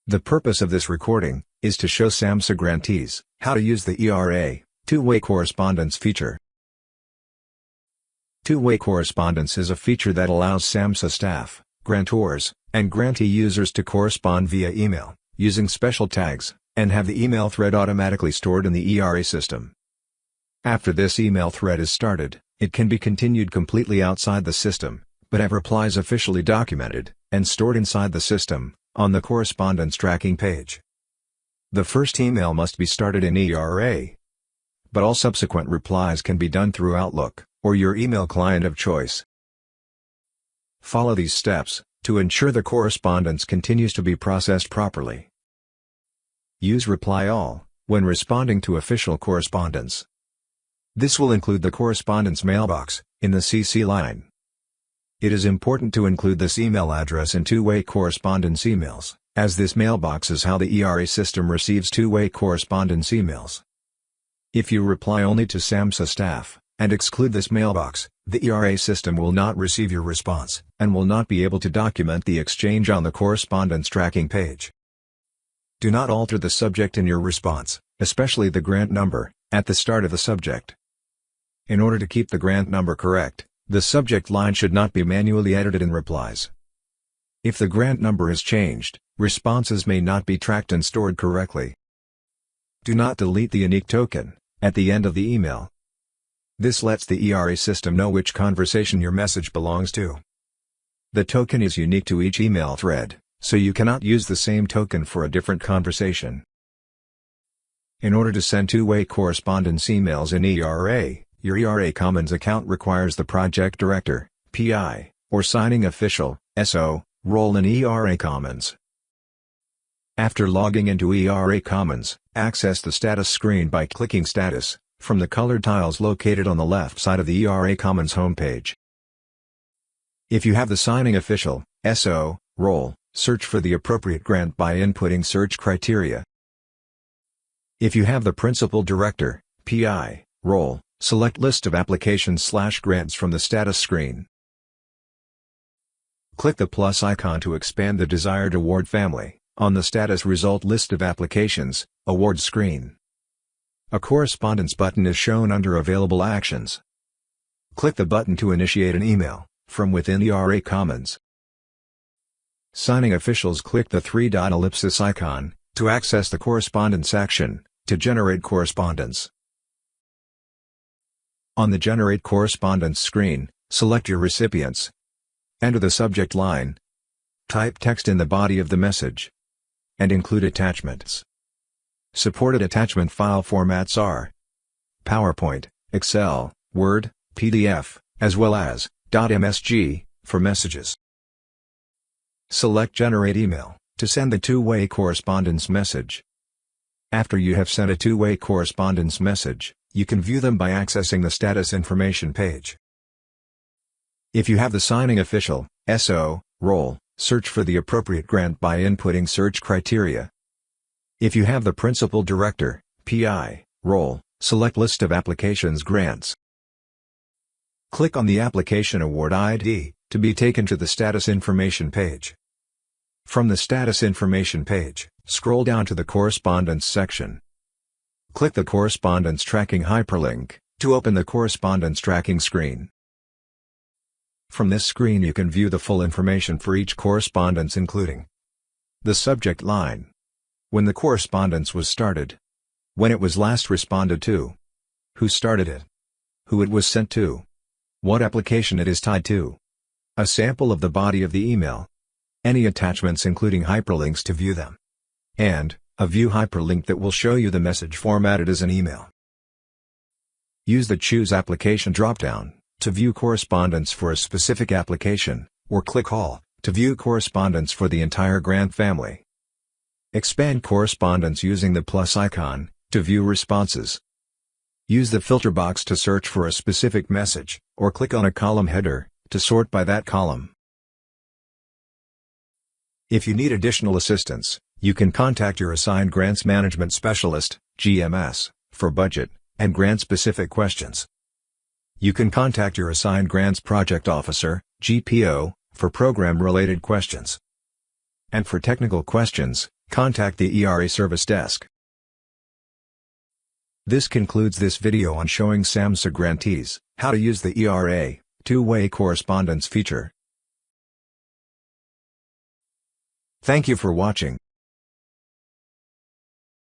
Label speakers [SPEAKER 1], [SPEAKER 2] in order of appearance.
[SPEAKER 1] The purpose of this recording is to show SAMHSA grantees how to use the ERA two-way correspondence feature. Two-way correspondence is a feature that allows SAMHSA staff, grantors, and grantee users to correspond via email, using special tags, and have the email thread automatically stored in the ERA system. After this email thread is started, it can be continued completely outside the system, but have replies officially documented and stored inside the system, on the correspondence tracking page. The first email must be started in ERA, but all subsequent replies can be done through Outlook, or your email client of choice. Follow these steps to ensure the correspondence continues to be processed properly. Use Reply All when responding to official correspondence. This will include the correspondence mailbox in the CC line. It is important to include this email address in two-way correspondence emails, as this mailbox is how the ERA system receives two-way correspondence emails. If you reply only to SAMHSA staff, and exclude this mailbox, the ERA system will not receive your response, and will not be able to document the exchange on the correspondence tracking page. Do not alter the subject in your response, especially the grant number, at the start of the subject. In order to keep the grant number correct, the subject line should not be manually edited in replies. If the grant number is changed, responses may not be tracked and stored correctly. Do not delete the unique token at the end of the email. This lets the ERA system know which conversation your message belongs to. The token is unique to each email thread, so you cannot use the same token for a different conversation. In order to send two-way correspondence emails in ERA, your ERA Commons account requires the project director, PI, or signing official, SO, role in ERA Commons. After logging into ERA Commons, access the status screen by clicking Status from the colored tiles located on the left side of the ERA Commons homepage. If you have the signing official, SO, role, search for the appropriate grant by inputting search criteria. If you have the principal director, PI, role, select List of Applications/Grants from the status screen. Click the plus icon to expand the desired award family on the status result list of applications award screen. A correspondence button is shown under Available Actions. Click the button to initiate an email from within ERA Commons. Signing officials click the three-dot ellipsis icon to access the correspondence action to generate correspondence. On the Generate Correspondence screen, select your recipients. Enter the subject line. Type text in the body of the message. And include attachments. Supported attachment file formats are PowerPoint, Excel, Word, PDF, as well as .msg for messages. Select Generate Email to send the two-way correspondence message. After you have sent a two-way correspondence message, you can view them by accessing the status information page. If you have the signing official, SO, role, search for the appropriate grant by inputting search criteria. If you have the principal director, PI, role, select List of Applications Grants. Click on the application award ID to be taken to the status information page. From the status information page, scroll down to the correspondence section. Click the correspondence tracking hyperlink to open the correspondence tracking screen. From this screen you can view the full information for each correspondence including the subject line, when the correspondence was started, when it was last responded to, who started it, who it was sent to, what application it is tied to, a sample of the body of the email, any attachments including hyperlinks to view them, and a view hyperlink that will show you the message formatted as an email. Use the Choose Application dropdown to view correspondence for a specific application, or click All to view correspondence for the entire grant family. Expand correspondence using the plus icon to view responses. Use the filter box to search for a specific message, or click on a column header to sort by that column. If you need additional assistance, you can contact your assigned Grants Management Specialist, GMS, for budget and grant-specific questions. You can contact your assigned Grants Project Officer, GPO, for program-related questions. And for technical questions, contact the ERA Service Desk. This concludes this video on showing SAMHSA grantees how to use the ERA two-way correspondence feature. Thank you for watching.